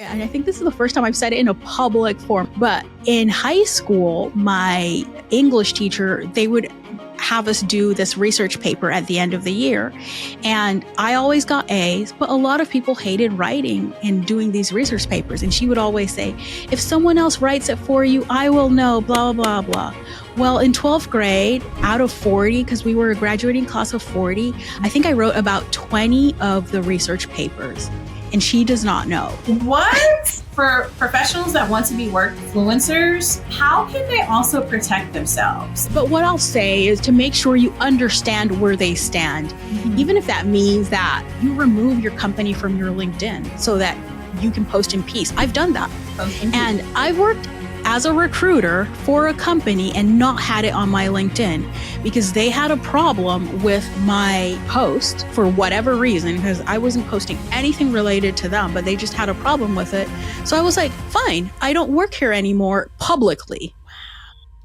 And I think this is the first time I've said it in a public forum, but in high school, my English teacher, they would have us do this research paper at the end of the year. And I always got A's, but a lot of people hated writing and doing these research papers. And she would always say, if someone else writes it for you, I will know, blah, blah, blah. Well, in 12th grade, out of 40, because we were a graduating class of 40, I think I wrote about 20 of the research papers. And she does not know. What? For professionals that want to be workfluencers, how can they also protect themselves? But what I'll say is to make sure you understand where they stand, even if that means that you remove your company from your LinkedIn so that you can post in peace. I've done that. And I've worked as a recruiter for a company and not had it on my LinkedIn because they had a problem with my post for whatever reason, because I wasn't posting anything related to them, but they just had a problem with it. So I was like, fine, I don't work here anymore publicly.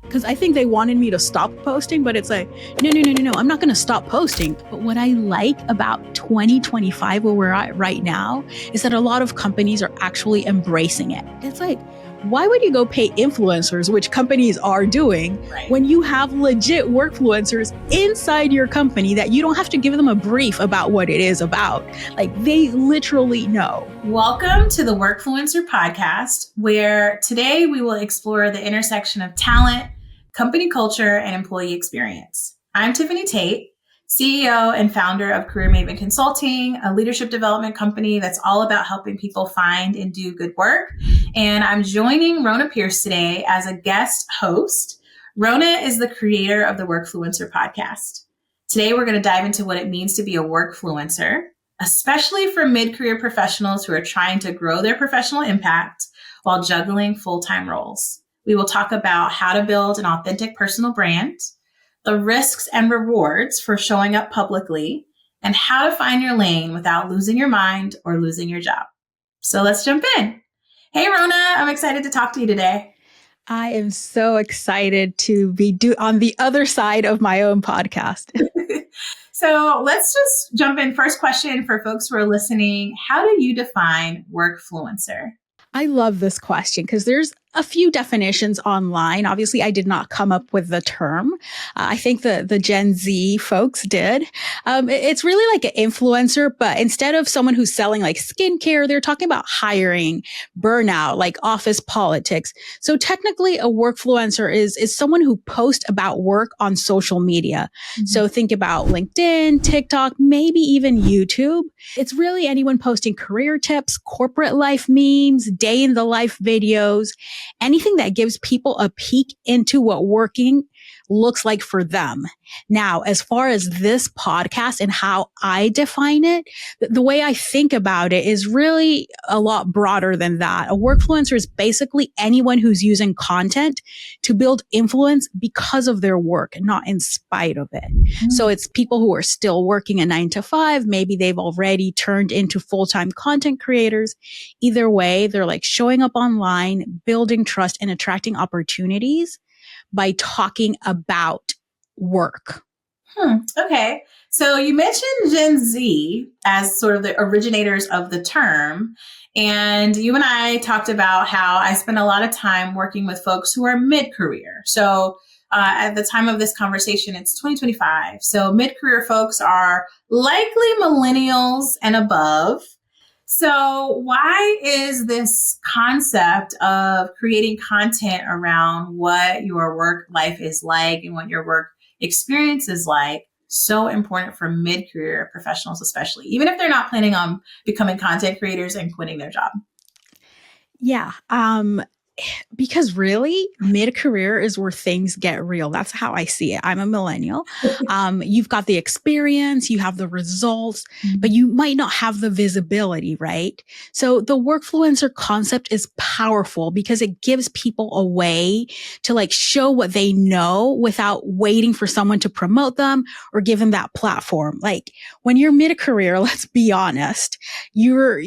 Because I think they wanted me to stop posting, but it's like, no, I'm not going to stop posting. But what I like about 2025, where we're at right now, is that a lot of companies are actually embracing it. It's like, why would you go pay influencers, which companies are doing, when you have legit workfluencers inside your company that you don't have to give them a brief about what it is about? Like, they literally know. Welcome to the Workfluencer Podcast, where today we will explore the intersection of talent, company culture, and employee experience. I'm Tiffany Tate, CEO and founder of Career Maven Consulting, a leadership development company that's all about helping people find and do good work. And I'm joining Rhona Pierce today as a guest host. Rhona is the creator of the Workfluencer Podcast. Today, we're going to dive into what it means to be a workfluencer, especially for mid-career professionals who are trying to grow their professional impact while juggling full-time roles. We will talk about how to build an authentic personal brand, the risks and rewards for showing up publicly, and how to find your lane without losing your mind or losing your job. So let's jump in. Hey, Rhona, I'm excited to talk to you today. I am so excited to be on the other side of my own podcast. So let's just jump in. First question for folks who are listening. How do you define workfluencer? I love this question because there's a few definitions online. Obviously, I did not come up with the term. I think the Gen Z folks did. It's really like an influencer, but instead of someone who's selling like skincare, they're talking about hiring, burnout, like office politics. So technically, a workfluencer is someone who posts about work on social media. Mm-hmm. So think about LinkedIn, TikTok, maybe even YouTube. It's really anyone posting career tips, corporate life memes, day in the life videos, anything that gives people a peek into what working looks like for them. Now, as far as this podcast and how I define it, the way I think about it is really a lot broader than that. A workfluencer is basically anyone who's using content to build influence because of their work, not in spite of it. Mm-hmm. So it's people who are still working a 9 to 5. Maybe they've already turned into full-time content creators. Either way, they're like showing up online, building trust and attracting opportunities by talking about work. Okay. So you mentioned Gen Z as sort of the originators of the term. And you and I talked about how I spend a lot of time working with folks who are mid-career. So at the time of this conversation, it's 2025. So mid-career folks are likely millennials and above. So why is this concept of creating content around what your work life is like and what your work experience is like so important for mid-career professionals, especially, even if they're not planning on becoming content creators and quitting their job? Yeah. Because really, mid-career is where things get real. That's how I see it. I'm a millennial. You've got the experience, you have the results, but you might not have the visibility, right? So the workfluencer concept is powerful because it gives people a way to like show what they know without waiting for someone to promote them or give them that platform. Like when you're mid-career, let's be honest, you've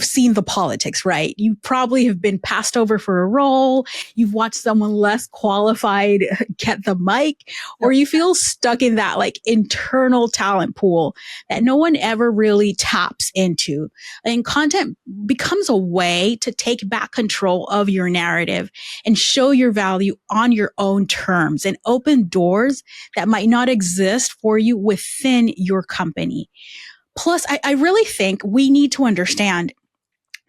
seen the politics, right? You probably have been past passed over for a role, you've watched someone less qualified get the mic, or you feel stuck in that like internal talent pool that no one ever really taps into. And content becomes a way to take back control of your narrative and show your value on your own terms and open doors that might not exist for you within your company. Plus, I really think we need to understand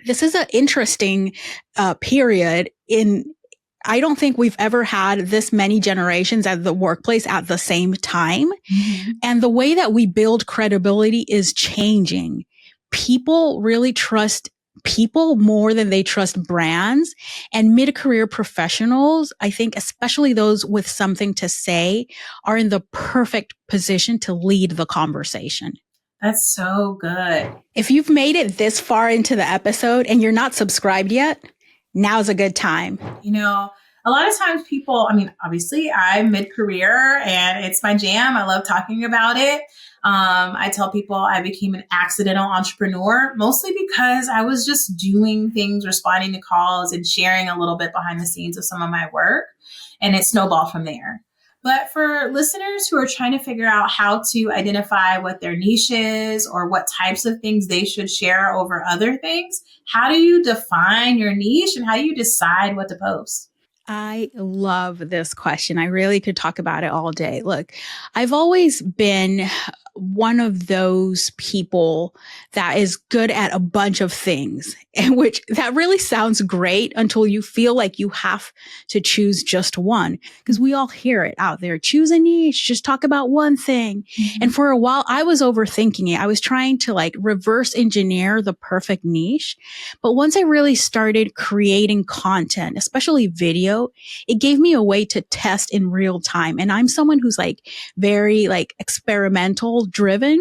this is an interesting period in. I don't think we've ever had this many generations at the workplace at the same time. Mm-hmm. And the way that we build credibility is changing. People really trust people more than they trust brands. And mid-career professionals, I think, especially those with something to say, are in the perfect position to lead the conversation. That's so good. If you've made it this far into the episode and you're not subscribed yet, now's a good time. You know, a lot of times people, I mean, obviously I'm mid-career and it's my jam. I love talking about it. I tell people I became an accidental entrepreneur, mostly because I was just doing things, responding to calls and sharing a little bit behind the scenes of some of my work. And it snowballed from there. But for listeners who are trying to figure out how to identify what their niche is or what types of things they should share over other things, how do you define your niche and how do you decide what to post? I love this question. I really could talk about it all day. Look, I've always been one of those people that is good at a bunch of things, and which that really sounds great until you feel like you have to choose just one, because we all hear it out there. Choose a niche, just talk about one thing. Mm-hmm. And for a while I was overthinking it. I was trying to like reverse engineer the perfect niche. But once I really started creating content, especially video, it gave me a way to test in real time. And I'm someone who's like very like experimental driven.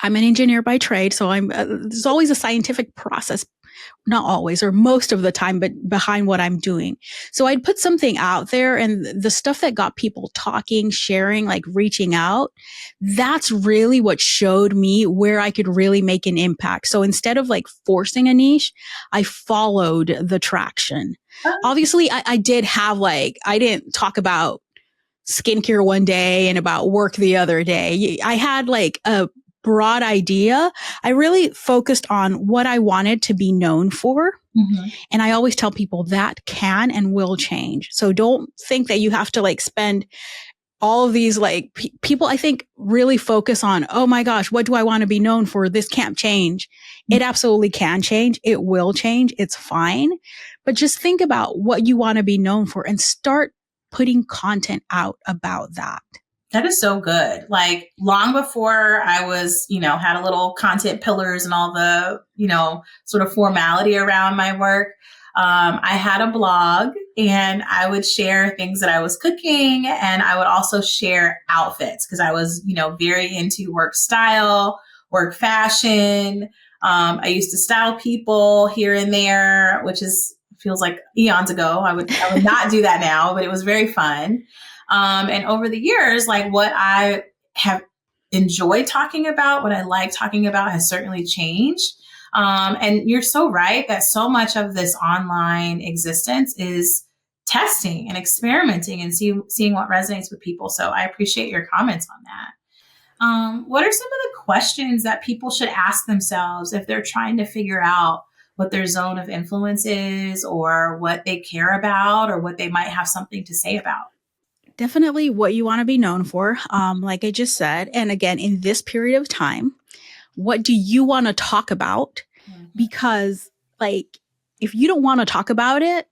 I'm an engineer by trade, so there's always a scientific process, not always or most of the time, but behind what I'm doing. So I'd put something out there, and the stuff that got people talking, sharing, like reaching out, that's really what showed me where I could really make an impact. So instead of like forcing a niche, I followed the traction. Obviously, I did have like, I didn't talk about skincare one day and about work the other day. I had like a broad idea. I really focused on what I wanted to be known for. Mm-hmm. And I always tell people that can and will change. So don't think that you have to like spend all of these like people, I think, really focus on, oh my gosh, what do I want to be known for? This can't change. Mm-hmm. It absolutely can change. It will change. It's fine. But just think about what you want to be known for and start putting content out about that. That is so good. Like long before I was, had a little content pillars and all the, sort of formality around my work. I had a blog and I would share things that I was cooking, and I would also share outfits because I was, very into work style, work fashion. I used to style people here and there, which feels like eons ago. I would not do that now, but it was very fun. And over the years, like what I have enjoyed talking about, what I like talking about has certainly changed. And you're so right that so much of this online existence is testing and experimenting and seeing what resonates with people. So I appreciate your comments on that. What are some of the questions that people should ask themselves if they're trying to figure out what their zone of influence is or what they care about or what they might have something to say about? Definitely what you want to be known for, like I just said. And again, in this period of time, what do you want to talk about? Mm-hmm. Because like, if you don't want to talk about it,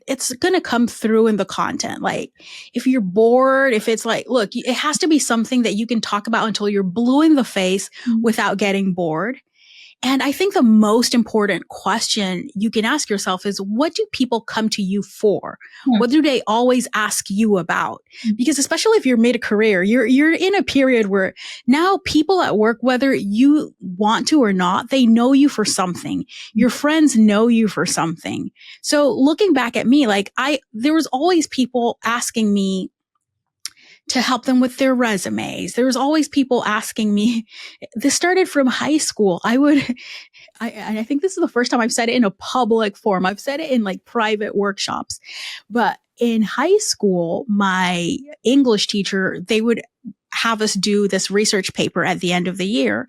it's going to come through in the content. Like if you're bored, if it's like, look, it has to be something that you can talk about until you're blue in the face without getting bored. And I think the most important question you can ask yourself is, what do people come to you for? Mm-hmm. What do they always ask you about? Because especially if you're mid-career, you're in a period where now people at work, whether you want to or not, they know you for something. Your friends know you for something. So looking back at me, like there was always people asking me to help them with their resumes. There was always people asking me. This started from high school. I think this is the first time I've said it in a public forum. I've said it in like private workshops, but in high school, my English teacher, they would have us do this research paper at the end of the year.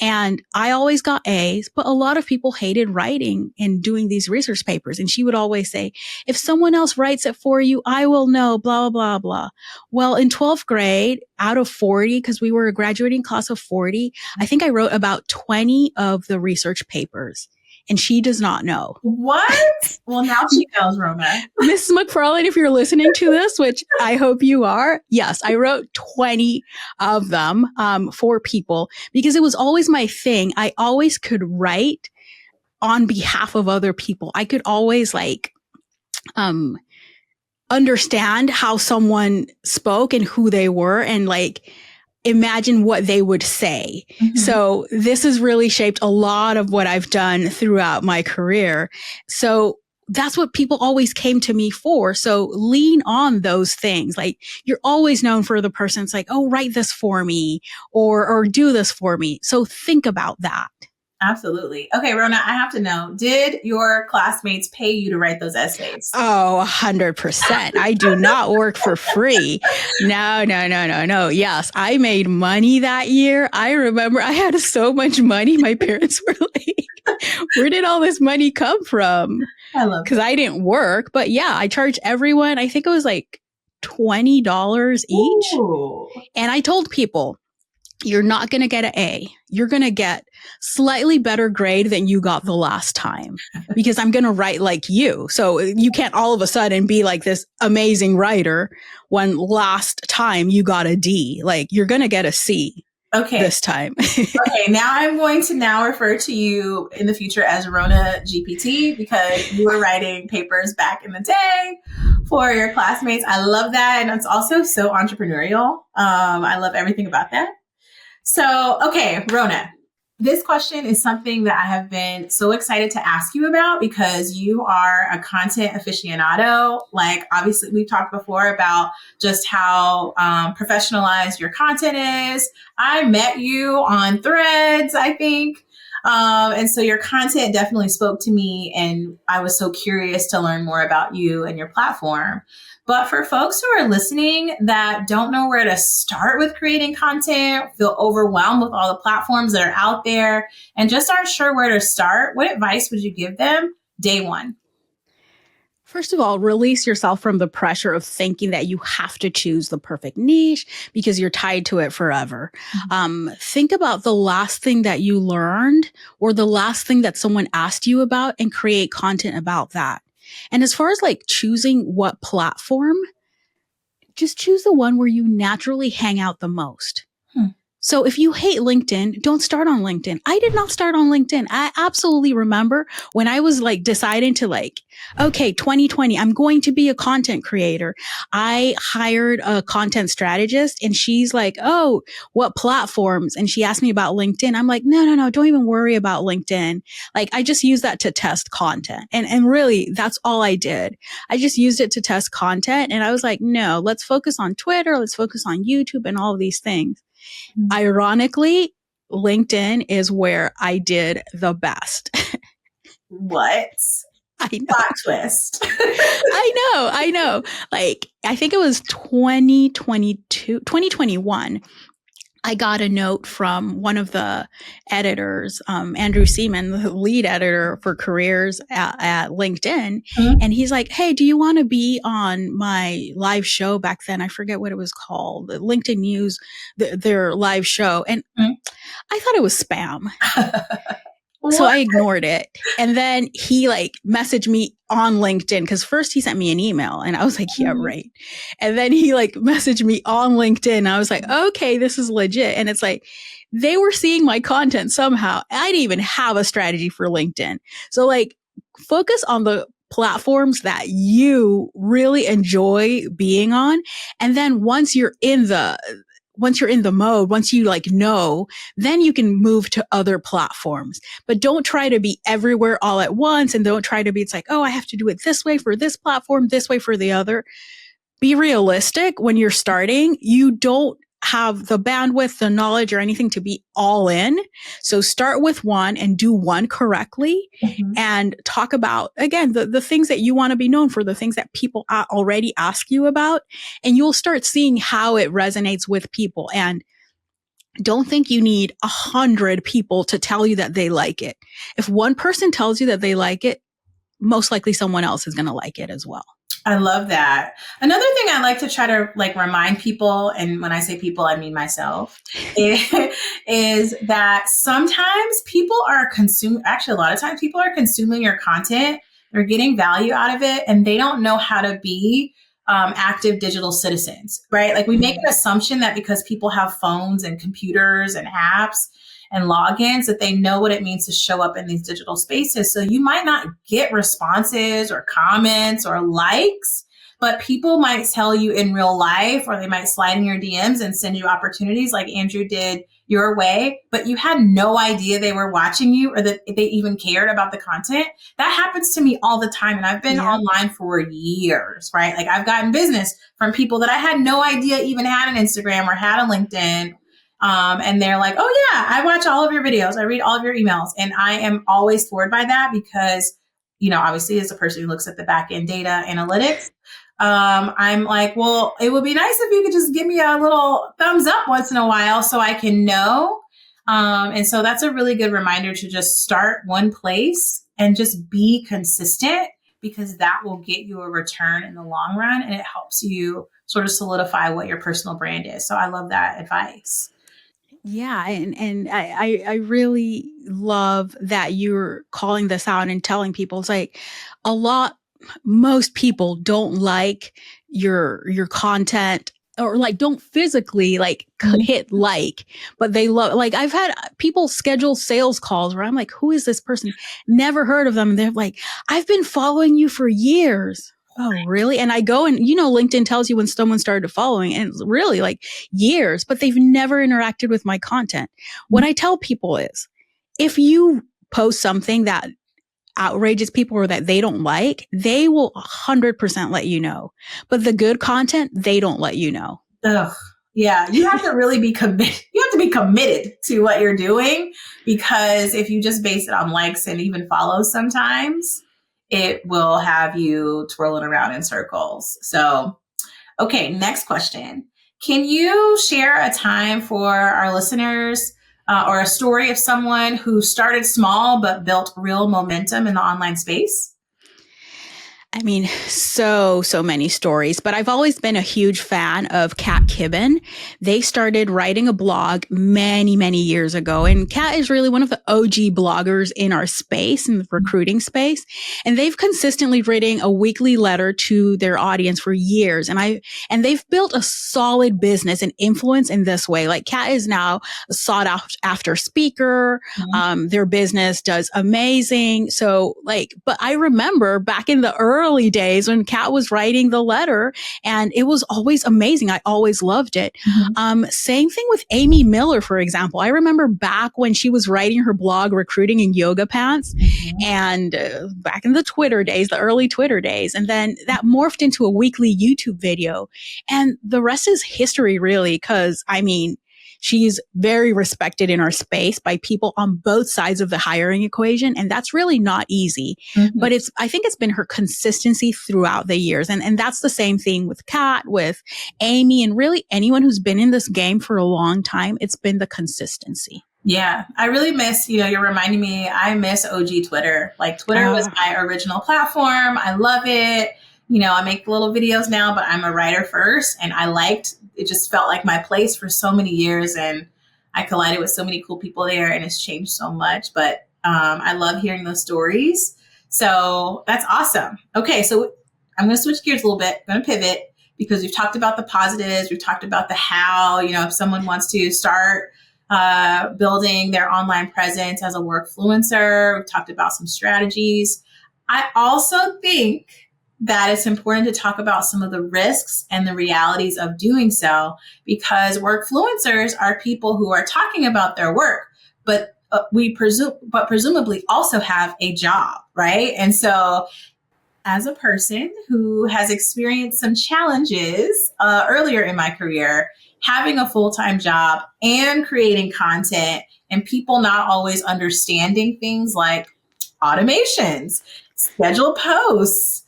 And I always got A's, but a lot of people hated writing and doing these research papers. And she would always say, if someone else writes it for you, I will know, blah, blah, blah. Well, in 12th grade, out of 40, because we were a graduating class of 40, I think I wrote about 20 of the research papers. And she does not know. What? Well, now she knows, Rhona. Mrs. McFarlane, if you're listening to this, which I hope you are, yes, I wrote 20 of them for people because it was always my thing. I always could write on behalf of other people. I could always understand how someone spoke and who they were and imagine what they would say. Mm-hmm. So this has really shaped a lot of what I've done throughout my career. So that's what people always came to me for. So lean on those things. You're always known for the person. It's oh, write this for me or do this for me. So think about that. Absolutely. Okay, Rhona, I have to know, did your classmates pay you to write those essays? Oh, 100%. I do not work for free. No. Yes, I made money that year. I remember I had so much money. My parents were like, where did all this money come from? I love it. Because I didn't work. But yeah, I charged everyone, I think it was $20 each. Ooh. And I told people, you're not going to get an A. You're going to get slightly better grade than you got the last time because I'm going to write like you. So you can't all of a sudden be like this amazing writer when last time you got a D. You're going to get a C. Okay. This time. Okay. Now I'm going to refer to you in the future as Rhona GPT because you were writing papers back in the day for your classmates. I love that. And it's also so entrepreneurial. I love everything about that. So, okay, Rhona, this question is something that I have been so excited to ask you about because you are a content aficionado. Obviously, we've talked before about just how professionalized your content is. I met you on Threads, I think. And so your content definitely spoke to me and I was so curious to learn more about you and your platform. But for folks who are listening that don't know where to start with creating content, feel overwhelmed with all the platforms that are out there, and just aren't sure where to start, what advice would you give them day one? First of all, release yourself from the pressure of thinking that you have to choose the perfect niche because you're tied to it forever. Mm-hmm. Think about the last thing that you learned or the last thing that someone asked you about and create content about that. And as far as choosing what platform, just choose the one where you naturally hang out the most. So if you hate LinkedIn, don't start on LinkedIn. I did not start on LinkedIn. I absolutely remember when I was deciding to okay, 2020, I'm going to be a content creator. I hired a content strategist and she's oh, what platforms? And she asked me about LinkedIn. I'm no, don't even worry about LinkedIn. I just use that to test content. And really that's all I did. I just used it to test content. And I was no, let's focus on Twitter. Let's focus on YouTube and all of these things. Mm-hmm. Ironically, LinkedIn is where I did the best. What? I know. Plot twist. I know. I think it was 2021. I got a note from one of the editors, Andrew Seaman, the lead editor for careers at LinkedIn. Mm-hmm. And he's like, hey, do you want to be on my live show back then? I forget what it was called. The LinkedIn News, their live show. And mm-hmm. I thought it was spam. So I ignored it. And then he messaged me on LinkedIn because first he sent me an email and I was yeah, right. And then he messaged me on LinkedIn. And I was okay, this is legit. And it's they were seeing my content somehow. I didn't even have a strategy for LinkedIn. So focus on the platforms that you really enjoy being on. And then once you're in the mode, once you know, then you can move to other platforms. But don't try to be everywhere all at once. And don't try to be, oh, I have to do it this way for this platform, this way for the other. be realistic when you're starting. You don't have the bandwidth, the knowledge, or anything to be all in. So start with one and do one correctly, and talk about, again, the things that you want to be known for, the things that people already ask you about, and you'll start seeing how it resonates with people. And don't think you need 100 people to tell you that they like it. If one person tells you that they like it, most likely someone else is going to like it as well. I love that. Another thing I like to try to remind people, and when I say people, I mean myself, is that sometimes people are actually a lot of times people are consuming your content. They're getting value out of it, and they don't know how to be active digital citizens, right? Like, we make an assumption that because people have phones and computers and apps and logins, that they know what it means to show up in these digital spaces. So you might not get responses or comments or likes, but people might tell you in real life, or they might slide in your DMs and send you opportunities like Andrew did your way, but you had no idea they were watching you or that they even cared about the content. That happens to me all the time. And I've been online for years, right? Like, I've gotten business from people that I had no idea even had an Instagram or had a LinkedIn. And they're like, oh yeah, I watch all of your videos. I read all of your emails. And I am always floored by that because, obviously, as a person who looks at the back end data analytics, I'm like, well, it would be nice if you could just give me a little thumbs up once in a while so I can know. And so that's a really good reminder to just start one place and just be consistent, because that will get you a return in the long run, and it helps you sort of solidify what your personal brand is. So I love that advice. Yeah. And I really love that you're calling this out and telling people. It's like most people don't like your content, or don't physically hit but they love, I've had people schedule sales calls where I'm like, who is this person? Never heard of them. And they're like, I've been following you for years. Oh, really? And I go and, LinkedIn tells you when someone started following, and it's really years, but they've never interacted with my content. What I tell people is, if you post something that outrages people or that they don't like, they will 100% let you know. But the good content, they don't let you know. Ugh. Yeah, you have to really be committed. You have to be committed to what you're doing, because if you just base it on likes and even follows sometimes, it will have you twirling around in circles. So, okay, next question. Can you share a time for our listeners or a story of someone who started small but built real momentum in the online space? I mean, so many stories, but I've always been a huge fan of Kat Kibben. They started writing a blog many years ago. And Kat is really one of the OG bloggers in our space, in the recruiting space. And they've consistently written a weekly letter to their audience for years. And they've built a solid business and influence in this way. Like, Kat is now a sought after speaker. Their business does amazing. So but I remember back in the early days when Kat was writing the letter, and it was always amazing. I always loved it. Same thing with Amy Miller, for example. I remember back when she was writing her blog, Recruiting in Yoga Pants, and back in the Twitter days, the early Twitter days, and then that morphed into a weekly YouTube video. And the rest is history, really, because she's very respected in our space by people on both sides of the hiring equation. And that's really not easy. But I think it's been her consistency throughout the years. And that's the same thing with Kat, with Amy, and really anyone who's been in this game for a long time. It's been the consistency. Yeah, I really miss, you're reminding me, I miss OG Twitter. Twitter was my original platform. I love it. I make little videos now, but I'm a writer first, and it just felt like my place for so many years, and I collided with so many cool people there, and it's changed so much, but I love hearing those stories. So that's awesome. Okay, so I'm going to switch gears a little bit. I'm going to pivot, because we've talked about the positives. We've talked about the how, if someone wants to start building their online presence as a workfluencer. We've talked about some strategies. I also think that it's important to talk about some of the risks and the realities of doing so, because workfluencers are people who are talking about their work, but presumably also have a job, right? And so as a person who has experienced some challenges earlier in my career, having a full-time job and creating content and people not always understanding things like automations, scheduled posts,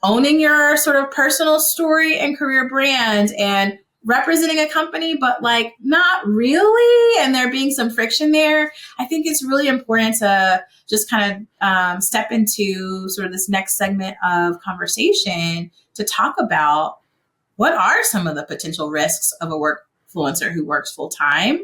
owning your sort of personal story and career brand, and representing a company, but like not really, and there being some friction there. I think it's really important to just kind of step into sort of this next segment of conversation to talk about what are some of the potential risks of a workfluencer who works full time,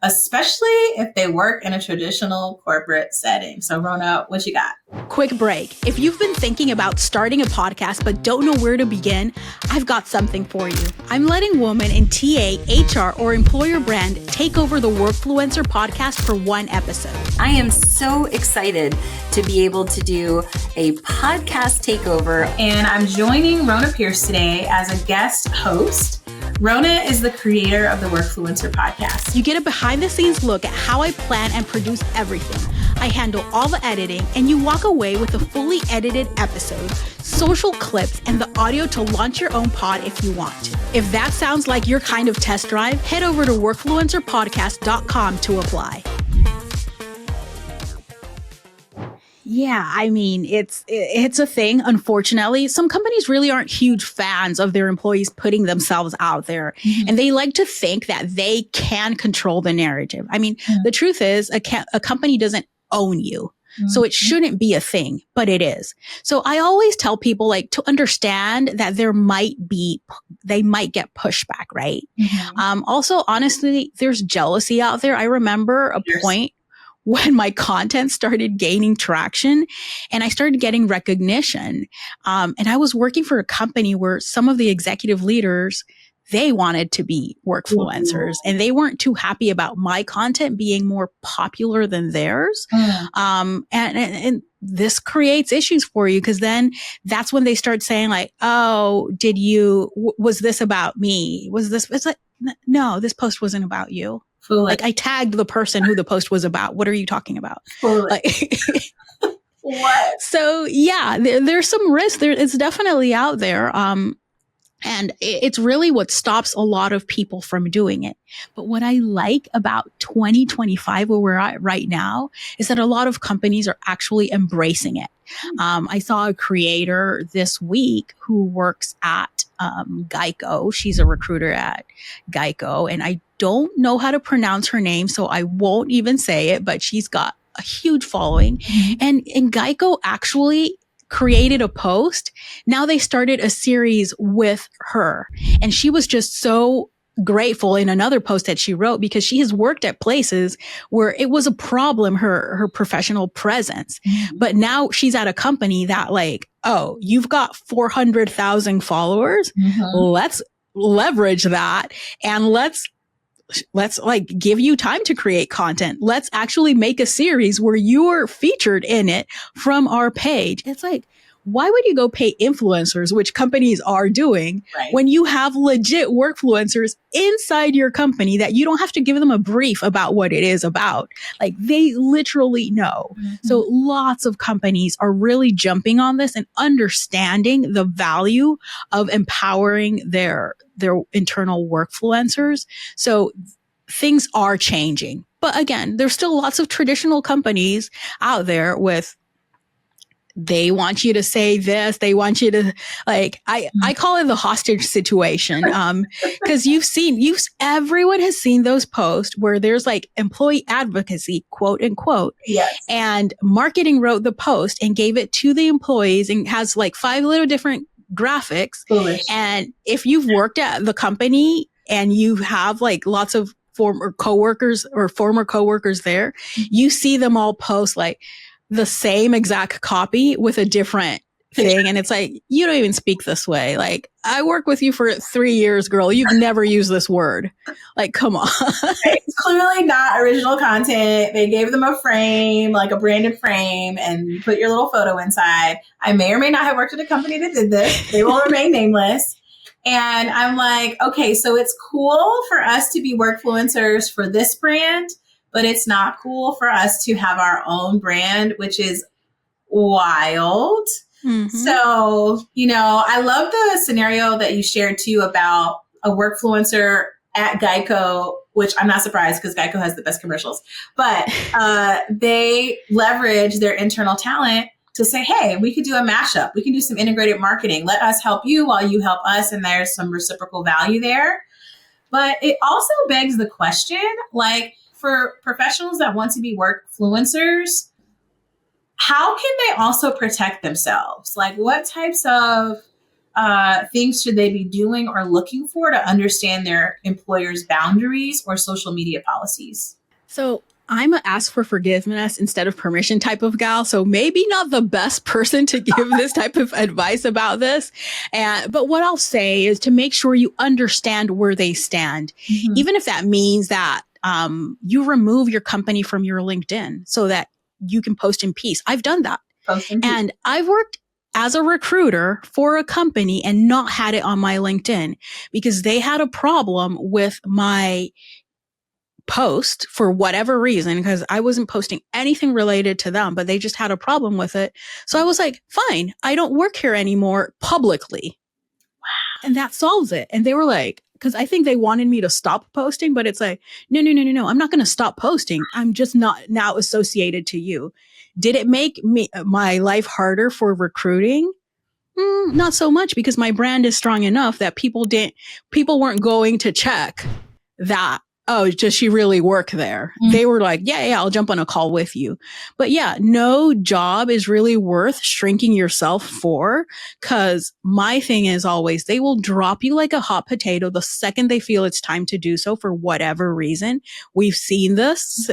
especially if they work in a traditional corporate setting. So Rhona, what you got? Quick break. If you've been thinking about starting a podcast but don't know where to begin, I've got something for you. I'm letting women in TA, HR, or employer brand take over the Workfluencer Podcast for one episode. I am so excited to be able to do a podcast takeover. And I'm joining Rhona Pierce today as a guest host. Rhona is the creator of the Workfluencer Podcast. You get a behind-the-scenes look at how I plan and produce everything. I handle all the editing, and you walk away with a fully edited episode, social clips, and the audio to launch your own pod if you want to. If that sounds like your kind of test drive, head over to workfluencerpodcast.com to apply. Yeah, I mean, it's a thing. Unfortunately, some companies really aren't huge fans of their employees putting themselves out there. Mm-hmm. And they like to think that they can control the narrative. I mean, the truth is a company doesn't own you. Mm-hmm. So it shouldn't be a thing, but it is. So I always tell people like to understand that they might get pushback, right? Mm-hmm. Also, honestly, there's jealousy out there. I remember a point when my content started gaining traction and I started getting recognition. And I was working for a company where some of the executive leaders, they wanted to be workfluencers and they weren't too happy about my content being more popular than theirs. And this creates issues for you because then that's when they start saying like, oh, was this about me? It's like, no, this post wasn't about you. Like I tagged the person who the post was about. What are you talking about? Like, what? So yeah, there's some risk there. It's definitely out there. And it's really what stops a lot of people from doing it. But what I like about 2025, where we're at right now, is that a lot of companies are actually embracing it. I saw a creator this week who works at Geico. She's a recruiter at Geico, and I don't know how to pronounce her name, so I won't even say it, but she's got a huge following. Mm-hmm. And Geico actually created a post. Now they started a series with her. And she was just so grateful in another post that she wrote because she has worked at places where it was a problem, her professional presence. Mm-hmm. But now she's at a company that like, oh, you've got 400,000 followers. Mm-hmm. Let's leverage that and let's like give you time to create content. Let's actually make a series where you're featured in it from our page. It's like, why would you go pay influencers, which companies are doing, when you have legit workfluencers inside your company that you don't have to give them a brief about what it is about? Like they literally know. Mm-hmm. So lots of companies are really jumping on this and understanding the value of empowering their internal workfluencers. So things are changing. But again, there's still lots of traditional companies out there with they want you to say this. They want you to like, I call it the hostage situation. Cause everyone has seen those posts where there's like employee advocacy, quote unquote. Yes. And marketing wrote the post and gave it to the employees and has like 5 little different graphics. Foolish. And if you've worked at the company and you have like lots of former coworkers there, you see them all post like the same exact copy with a different thing. And it's like, you don't even speak this way. Like, I work with you for 3 years, girl. You've never used this word. Like, come on. It's clearly not original content. They gave them a frame, like a branded frame, and you put your little photo inside. I may or may not have worked at a company that did this. They will remain nameless. And I'm like, okay, so it's cool for us to be workfluencers for this brand, but it's not cool for us to have our own brand, which is wild. So, I love the scenario that you shared too about a workfluencer at Geico, which I'm not surprised because Geico has the best commercials, but they leverage their internal talent to say, hey, we could do a mashup. We can do some integrated marketing. Let us help you while you help us. And there's some reciprocal value there. But it also begs the question, like for professionals that want to be workfluencers, how can they also protect themselves? Like what types of things should they be doing or looking for to understand their employer's boundaries or social media policies? So I'm a ask for forgiveness instead of permission type of gal. So maybe not the best person to give this type of advice about this. But what I'll say is to make sure you understand where they stand, even if that means that you remove your company from your LinkedIn so that you can post in peace. I've done that. And I've worked as a recruiter for a company and not had it on my LinkedIn because they had a problem with my post for whatever reason, because I wasn't posting anything related to them, but they just had a problem with it. So I was like, fine, I don't work here anymore publicly. Wow. And that solves it. And they were like, because I think they wanted me to stop posting, but it's like, no. I'm not going to stop posting. I'm just not now associated to you. Did it make my life harder for recruiting? Not so much, because my brand is strong enough that people weren't going to check that, oh, does she really work there? They were like, yeah, I'll jump on a call with you. But yeah, no job is really worth shrinking yourself for, because my thing is always, they will drop you like a hot potato the second they feel it's time to do so for whatever reason. We've seen this.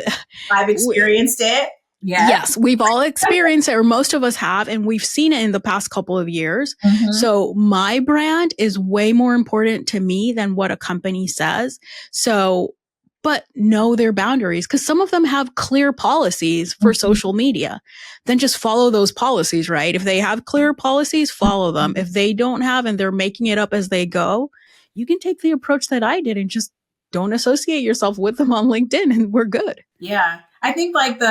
I've experienced it. Yeah. Yes, we've all experienced it, or most of us have, and we've seen it in the past couple of years. So my brand is way more important to me than what a company says. So, but know their boundaries, because some of them have clear policies for social media. Then just follow those policies, right? If they have clear policies, follow them. If they don't have and they're making it up as they go, you can take the approach that I did and just don't associate yourself with them on LinkedIn, and we're good. Yeah. I think like what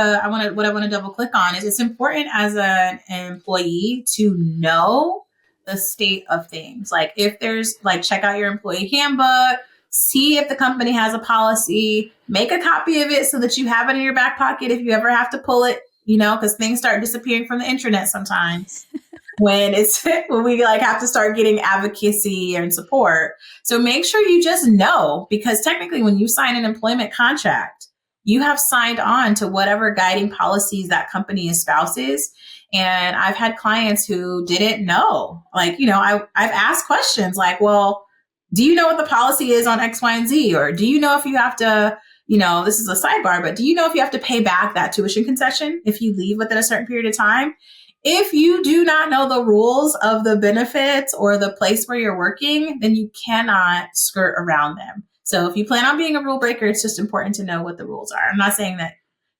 I want to double click on is it's important as an employee to know the state of things. Like if there's check out your employee handbook, see if the company has a policy, make a copy of it so that you have it in your back pocket if you ever have to pull it, because things start disappearing from the internet sometimes when we have to start getting advocacy and support. So make sure you just know, because technically when you sign an employment contract, you have signed on to whatever guiding policies that company espouses. And I've had clients who didn't know, I've asked questions like, well, do you know what the policy is on X, Y, and Z? Or do you know if you have to, this is a sidebar, but do you know if you have to pay back that tuition concession if you leave within a certain period of time? If you do not know the rules of the benefits or the place where you're working, then you cannot skirt around them. So if you plan on being a rule breaker, it's just important to know what the rules are. I'm not saying that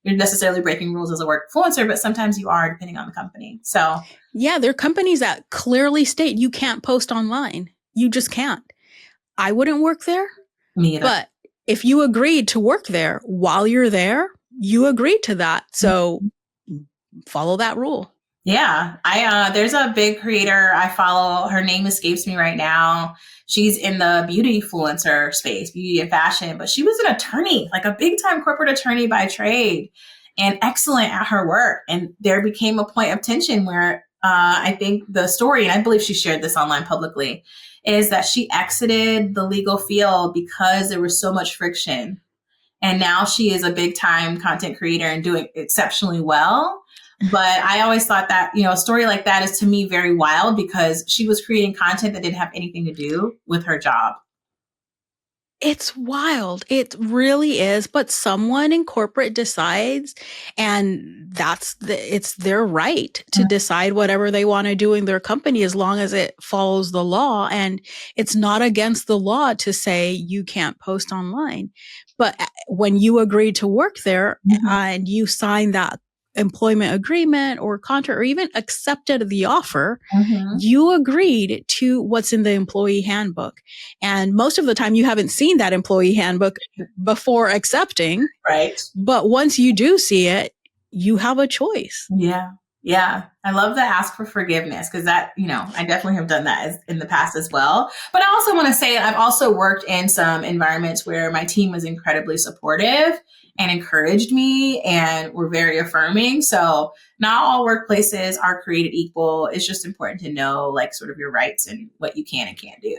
you're necessarily breaking rules as a workfluencer, but sometimes you are, depending on the company. So yeah, there are companies that clearly state you can't post online. You just can't. I wouldn't work there. Me either. But if you agreed to work there while you're there, you agreed to that. So follow that rule. Yeah. There's a big creator I follow. Her name escapes me right now. She's in the beautyfluencer space, beauty and fashion, but she was an attorney, like a big time corporate attorney by trade, and excellent at her work. And there became a point of tension where I think the story, and I believe she shared this online publicly, is that she exited the legal field because there was so much friction. And now she is a big time content creator and doing exceptionally well. But I always thought that, a story like that is to me very wild, because she was creating content that didn't have anything to do with her job. It's wild. It really is. But someone in corporate decides, and it's their right to decide whatever they want to do in their company, as long as it follows the law. And it's not against the law to say you can't post online. But when you agree to work there and you sign that employment agreement or contract, or even accepted the offer, you agreed to what's in the employee handbook. And most of the time you haven't seen that employee handbook before accepting. Right. But once you do see it, you have a choice. Yeah. Yeah, I love the ask for forgiveness because that, I definitely have done that in the past as well. But I also want to say I've also worked in some environments where my team was incredibly supportive and encouraged me and were very affirming. So not all workplaces are created equal. It's just important to know like sort of your rights and what you can and can't do.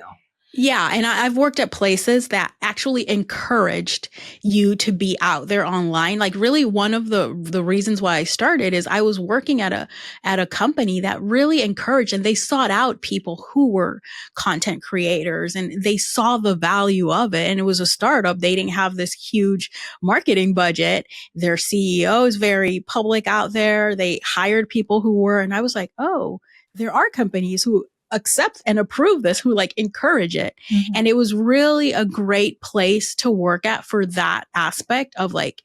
Yeah. And I've worked at places that actually encouraged you to be out there online. Like really one of the reasons why I started is I was working at a company that really encouraged, and they sought out people who were content creators, and they saw the value of it. And it was a startup. They didn't have this huge marketing budget. Their CEO is very public out there. They hired people who were, and I was like, oh, there are companies who accept and approve this, who like encourage it. Mm-hmm. And it was really a great place to work at for that aspect of like,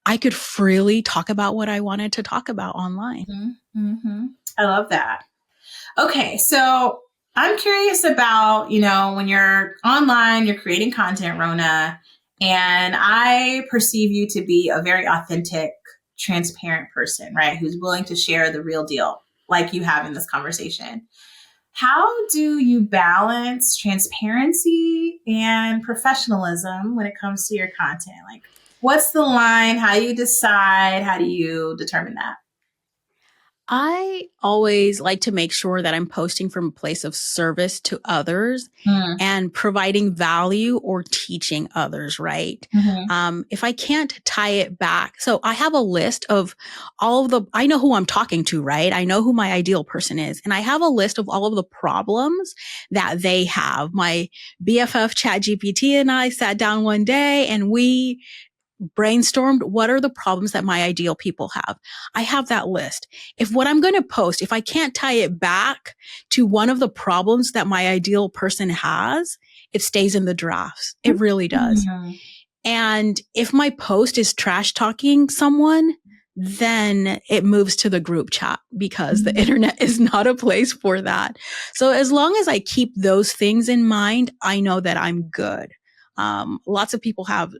I could freely talk about what I wanted to talk about online. Mm-hmm. I love that. Okay. So I'm curious about, when you're online, you're creating content, Rhona, and I perceive you to be a very authentic, transparent person, right? Who's willing to share the real deal like you have in this conversation. How do you balance transparency and professionalism when it comes to your content? Like, what's the line? How do you decide? How do you determine that? I always like to make sure that I'm posting from a place of service to others and providing value or teaching others, right? Mm-hmm. If I can't tie it back, so I have a list of I know who I'm talking to, right? I know who my ideal person is. And I have a list of all of the problems that they have. My BFF ChatGPT and I sat down one day and we brainstormed what are the problems that my ideal people have. I have that list. If what I'm going to post, if I can't tie it back to one of the problems that my ideal person has, it stays in the drafts. It really does. Mm-hmm. And if my post is trash talking someone, then it moves to the group chat because the internet is not a place for that. So as long as I keep those things in mind, I know that I'm good. Lots of people have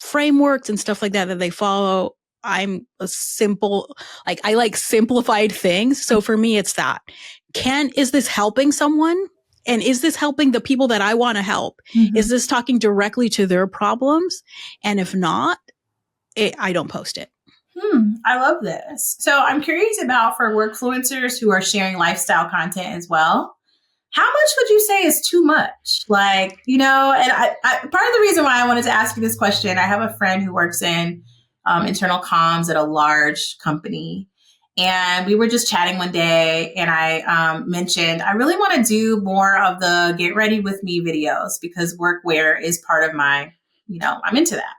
frameworks and stuff like that they follow. I'm a simple, I like simplified things. So for me, it's that. Is this helping someone? And is this helping the people that I want to help? Mm-hmm. Is this talking directly to their problems? And if not, I don't post it. I love this. So I'm curious about for workfluencers who are sharing lifestyle content as well. How much would you say is too much? And I part of the reason why I wanted to ask you this question, I have a friend who works in internal comms at a large company. And we were just chatting one day and I mentioned, I really want to do more of the get ready with me videos because workwear is part of my, I'm into that.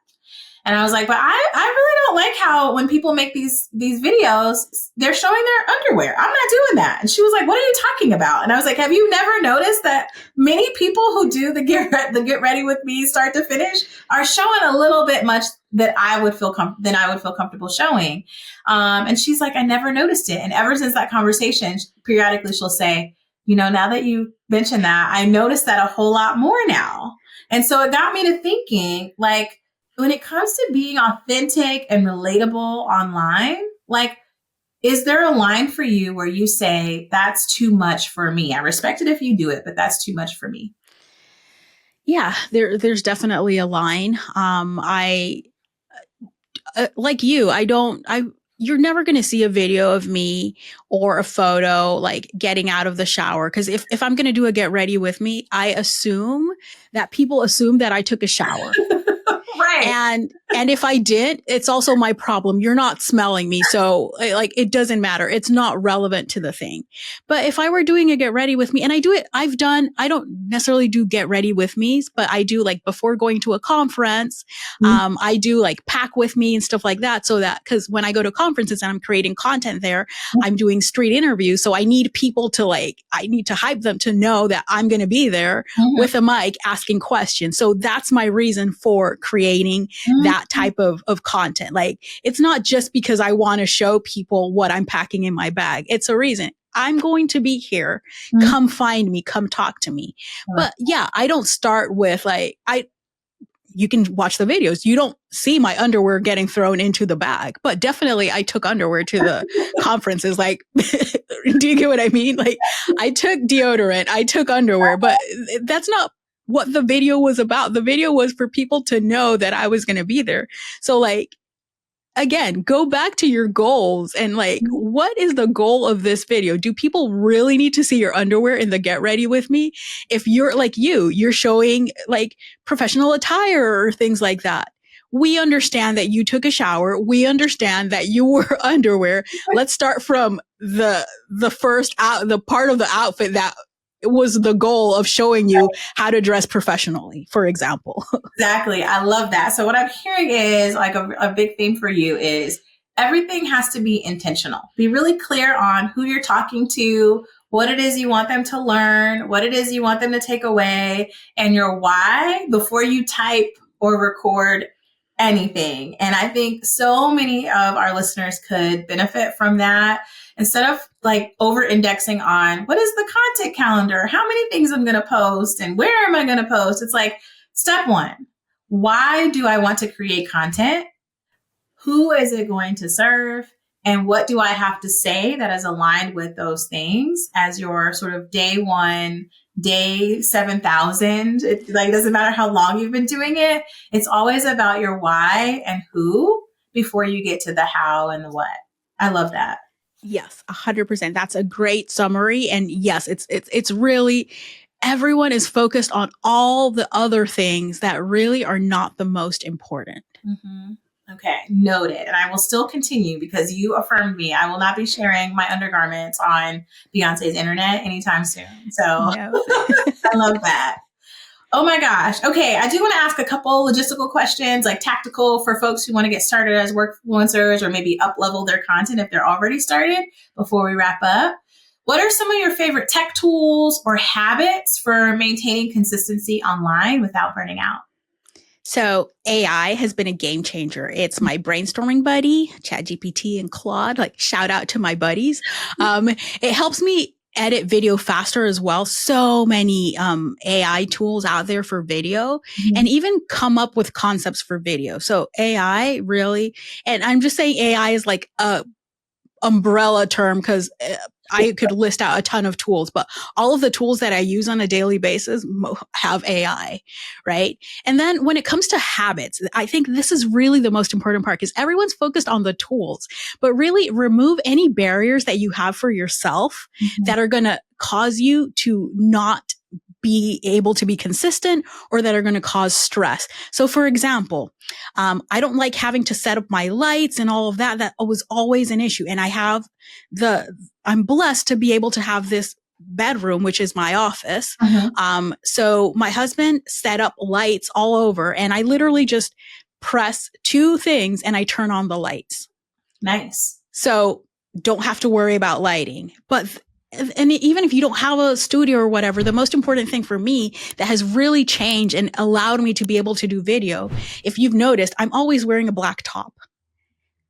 And I was like, but I really don't like how when people make these videos, they're showing their underwear. I'm not doing that. And she was like, what are you talking about? And I was like, have you never noticed that many people who do the get ready with me start to finish are showing a little bit much that I would feel comfortable showing. And she's like, I never noticed it. And ever since that conversation, periodically she'll say, now that you mentioned that, I noticed that a whole lot more now. And so it got me to thinking, like, when it comes to being authentic and relatable online, is there a line for you where you say, that's too much for me? I respect it if you do it, but that's too much for me. Yeah, there's definitely a line. Like you, you're never going to see a video of me or a photo getting out of the shower. Because if I'm going to do a get ready with me, I assume that people assume that I took a shower. Right. And if I did, it's also my problem. You're not smelling me. So it doesn't matter. It's not relevant to the thing. But if I were doing a get ready with me, and I don't necessarily do get ready with me, but I do before going to a conference, I do pack with me and stuff like that. So that, cause when I go to conferences and I'm creating content there, I'm doing street interviews. So I need people to I need to hype them to know that I'm going to be there with a mic asking questions. So that's my reason for creating that type of content. It's not just because I want to show people what I'm packing in my bag. It's a reason. I'm going to be here. Come find me. Come talk to me. But yeah, I don't start with you can watch the videos. You don't see my underwear getting thrown into the bag, but definitely I took underwear to the conferences. Like, do you get what I mean? Like, I took deodorant, I took underwear, but that's not what the video was about. The video was for people to know that I was going to be there. So like, again, go back to your goals and like, what is the goal of this video? Do people really need to see your underwear in the get ready with me? If you're like you're showing like professional attire or things like that. We understand that you took a shower. We understand that you wore underwear. Let's start from the part of the outfit that was the goal of showing you how to dress professionally, for example. Exactly. I love that. So what I'm hearing is like a big theme for you is everything has to be intentional. Be really clear on who you're talking to, what it is you want them to learn, what it is you want them to take away, and your why before you type or record anything. And I think so many of our listeners could benefit from that. Instead of like over indexing on what is the content calendar, how many things I'm going to post and where am I going to post? It's like step one, why do I want to create content? Who is it going to serve? And what do I have to say that is aligned with those things as your sort of day one, day 7,000? It like doesn't matter how long you've been doing it. It's always about your why and who before you get to the how and the what. I love that. Yes, 100%. That's a great summary. And yes, it's really, everyone is focused on all the other things that really are not the most important. Mm-hmm. Okay, noted. And I will still continue because you affirmed me. I will not be sharing my undergarments on Beyonce's internet anytime soon. So no. I love that. Oh my gosh. Okay. I do want to ask a couple logistical questions, like tactical for folks who want to get started as workfluencers or maybe up level their content if they're already started before we wrap up. What are some of your favorite tech tools or habits for maintaining consistency online without burning out? So AI has been a game changer. It's my brainstorming buddy, ChatGPT and Claude, like shout out to my buddies. It helps me edit video faster as well. So many AI tools out there for video and even come up with concepts for video. So AI really, and I'm just saying AI is like a umbrella term because I could list out a ton of tools, but all of the tools that I use on a daily basis have AI, right? And then when it comes to habits, I think this is really the most important part because everyone's focused on the tools, but really remove any barriers that you have for yourself that are going to cause you to not be able to be consistent or that are going to cause stress. So for example, I don't like having to set up my lights and all of that. That was always an issue. And I'm blessed to be able to have this bedroom, which is my office. So my husband set up lights all over and I literally just press two things and I turn on the lights. Nice. So don't have to worry about lighting. And even if you don't have a studio or whatever, the most important thing for me that has really changed and allowed me to be able to do video, if you've noticed, I'm always wearing a black top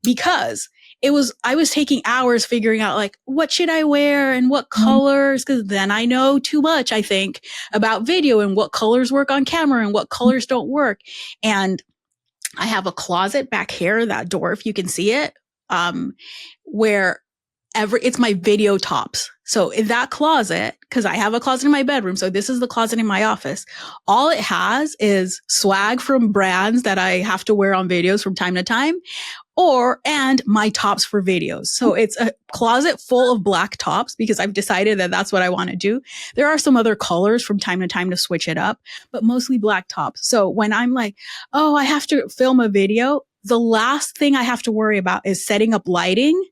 because I was taking hours figuring out like, what should I wear and what colors? Cause then I know too much, I think, about video and what colors work on camera and what colors don't work. And I have a closet back here, that door, if you can see it, where it's my video tops. So in that closet, because I have a closet in my bedroom, so this is the closet in my office, all it has is swag from brands that I have to wear on videos from time to time, and my tops for videos. So it's a closet full of black tops because I've decided that that's what I want to do. There are some other colors from time to time to switch it up, but mostly black tops. So when I'm like, oh, I have to film a video, the last thing I have to worry about is setting up lighting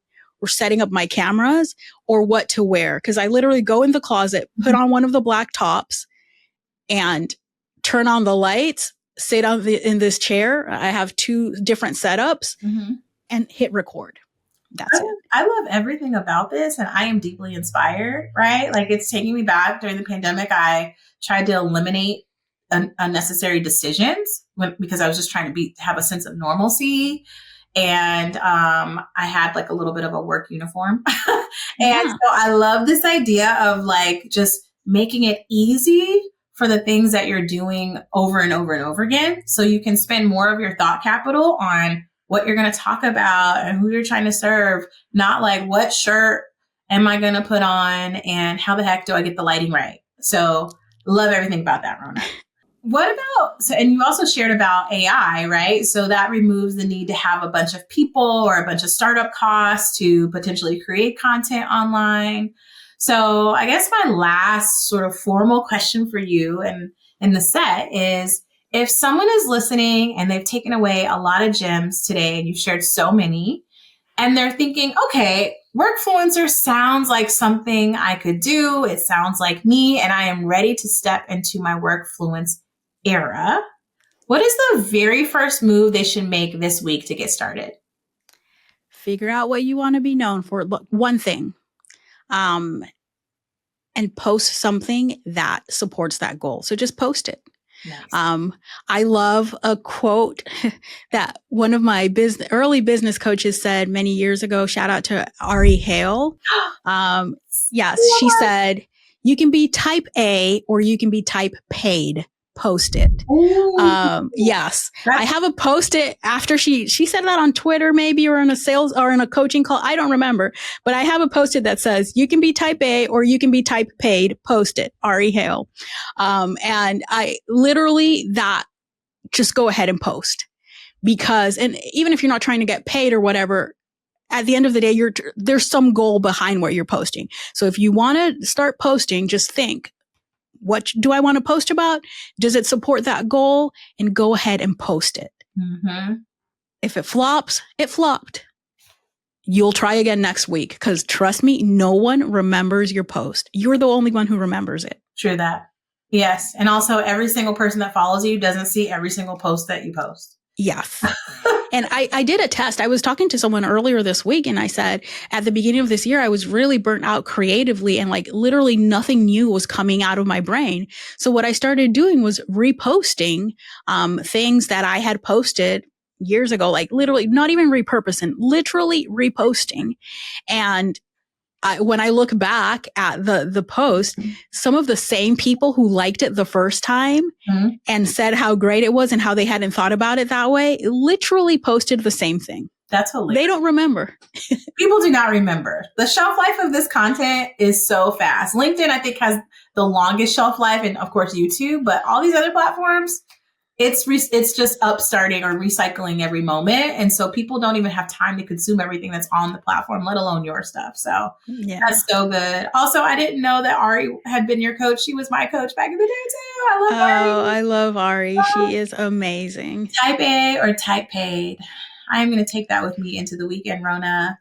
or setting up my cameras or what to wear. Cause I literally go in the closet, put on one of the black tops and turn on the lights, sit in this chair. I have two different setups and hit record. That's it. I love everything about this and I am deeply inspired, right? Like it's taking me back during the pandemic. I tried to eliminate unnecessary decisions because I was just trying to have a sense of normalcy. And I had like a little bit of a work uniform. And so I love this idea of like just making it easy for the things that you're doing over and over and over again. So you can spend more of your thought capital on what you're going to talk about and who you're trying to serve, not like what shirt am I going to put on and how the heck do I get the lighting right? So love everything about that, Rhona. What about, so, and you also shared about AI, right? So that removes the need to have a bunch of people or a bunch of startup costs to potentially create content online. So I guess my last sort of formal question for you and in the set is, if someone is listening and they've taken away a lot of gems today, and you've shared so many, and they're thinking, okay, Workfluencer sounds like something I could do. It sounds like me, and I am ready to step into my Workfluence era. What is the very first move they should make this week to get started? Figure out what you want to be known for. Look, one thing, and post something that supports that goal. So just post it. Nice. I love a quote that one of my early business coaches said many years ago. Shout out to Ari Hale. Yes, she said, you can be type A or you can be type paid. Post it. Yes. I have a post it after she said that on Twitter, maybe, or in a sales or in a coaching call. I don't remember, but I have a post it that says you can be type A or you can be type paid. Post it. Ari Hale. And I literally that just go ahead and post, because, and even if you're not trying to get paid or whatever, at the end of the day, there's some goal behind what you're posting. So if you want to start posting, just think, what do I want to post about? Does it support that goal? And go ahead and post it. Mm-hmm. If it flops, it flopped. You'll try again next week, because trust me, no one remembers your post. You're the only one who remembers it. True that. Yes. And also every single person that follows you doesn't see every single post that you post. Yes. And I did a test. I was talking to someone earlier this week, and I said, at the beginning of this year, I was really burnt out creatively, and like literally nothing new was coming out of my brain. So what I started doing was reposting things that I had posted years ago, like literally not even repurposing, literally reposting. And when I look back at the post, some of the same people who liked it the first time and said how great it was and how they hadn't thought about it that way, literally posted the same thing. That's hilarious. They don't remember. People do not remember. The shelf life of this content is so fast. LinkedIn, I think, has the longest shelf life, and of course YouTube, but all these other platforms, it's just upstarting or recycling every moment. And so people don't even have time to consume everything that's on the platform, let alone your stuff. So That's so good. Also, I didn't know that Ari had been your coach. She was my coach back in the day too. I love Ari. Oh, I love Ari. She is amazing. Type A or type paid. I'm going to take that with me into the weekend, Rhona.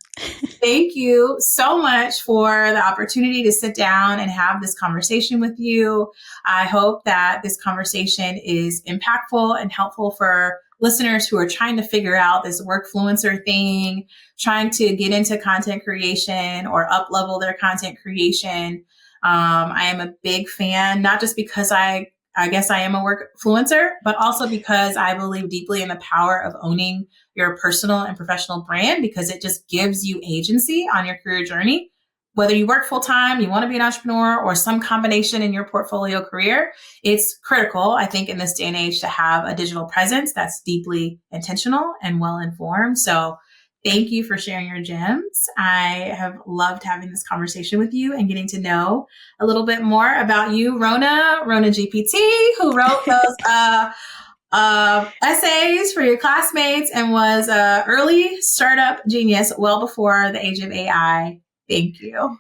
Thank you so much for the opportunity to sit down and have this conversation with you. I hope that this conversation is impactful and helpful for listeners who are trying to figure out this Workfluencer thing, trying to get into content creation or up-level their content creation. I am a big fan, not just because I guess I am a Workfluencer, but also because I believe deeply in the power of owning your personal and professional brand, because it just gives you agency on your career journey. Whether you work full-time, you want to be an entrepreneur, or some combination in your portfolio career, it's critical, I think, in this day and age to have a digital presence that's deeply intentional and well-informed. So thank you for sharing your gems. I have loved having this conversation with you and getting to know a little bit more about you, Rhona GPT, who wrote those essays for your classmates and was an early startup genius well before the age of AI. Thank you.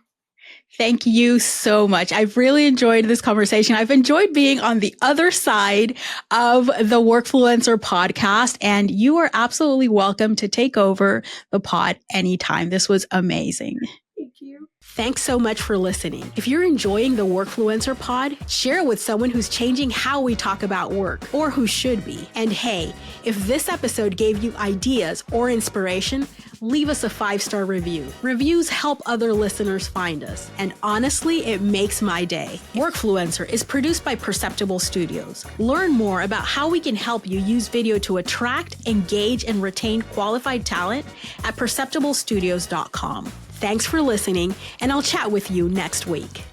Thank you so much. I've really enjoyed this conversation. I've enjoyed being on the other side of the Workfluencer podcast, and you are absolutely welcome to take over the pod anytime. This was amazing. Thank you. Thanks so much for listening. If you're enjoying the Workfluencer pod, share it with someone who's changing how we talk about work, or who should be. And hey, if this episode gave you ideas or inspiration, leave us a 5-star review. Reviews help other listeners find us, and honestly, it makes my day. Workfluencer is produced by Perceptible Studios. Learn more about how we can help you use video to attract, engage, and retain qualified talent at perceptiblestudios.com. Thanks for listening, and I'll chat with you next week.